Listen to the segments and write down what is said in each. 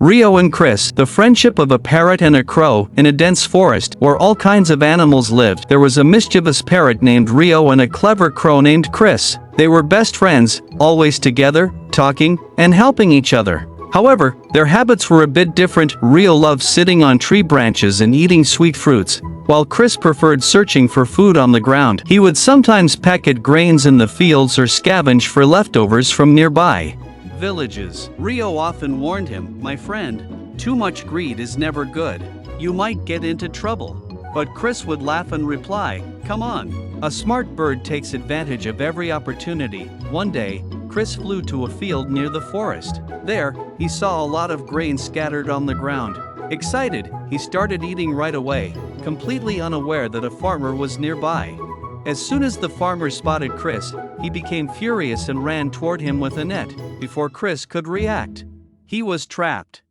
Rio and Chris, the friendship of a parrot and a crow. In a dense forest, where all kinds of animals lived, there was a mischievous parrot named Rio and a clever crow named Chris. They were best friends, always together, talking, and helping each other. However, their habits were a bit different. Rio loved sitting on tree branches and eating sweet fruits, while Chris preferred searching for food on the ground. He would sometimes peck at grains in the fields or scavenge for leftovers from nearby villages. Rio often warned him, "My friend, too much greed is never good. You might get into trouble." But Chris would laugh and reply, "Come on." A smart bird takes advantage of every opportunity. One day, Chris flew to a field near the forest. There, he saw a lot of grain scattered on the ground. Excited, he started eating right away, completely unaware that a farmer was nearby. As soon as the farmer spotted Chris, he became furious and ran toward him with a net. Before Chris could react, he was trapped.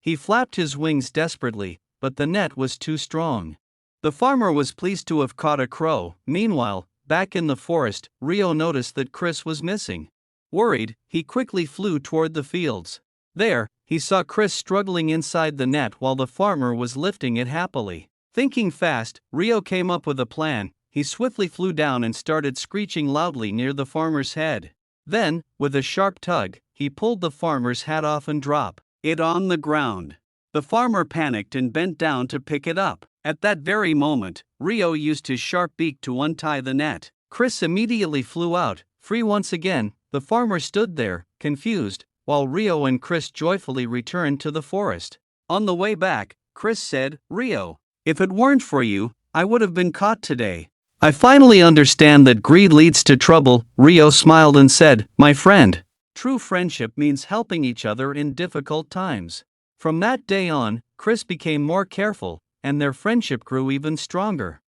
He flapped his wings desperately, but the net was too strong. The farmer was pleased to have caught a crow. Meanwhile, back in the forest, Rio noticed that Chris was missing. Worried, he quickly flew toward the fields. There, he saw Chris struggling inside the net while the farmer was lifting it happily. Thinking fast, Rio came up with a plan. He swiftly flew down and started screeching loudly near the farmer's head. Then, with a sharp tug, he pulled the farmer's hat off and dropped it on the ground. The farmer panicked and bent down to pick it up. At that very moment, Rio used his sharp beak to untie the net. Chris immediately flew out, free once again. The farmer stood there, confused, while Rio and Chris joyfully returned to the forest. On the way back, Chris said, "Rio, if it weren't for you, I would have been caught today. I finally understand that greed leads to trouble." Rio smiled and said, "My friend, true friendship means helping each other in difficult times." From that day on, Chris became more careful, and their friendship grew even stronger.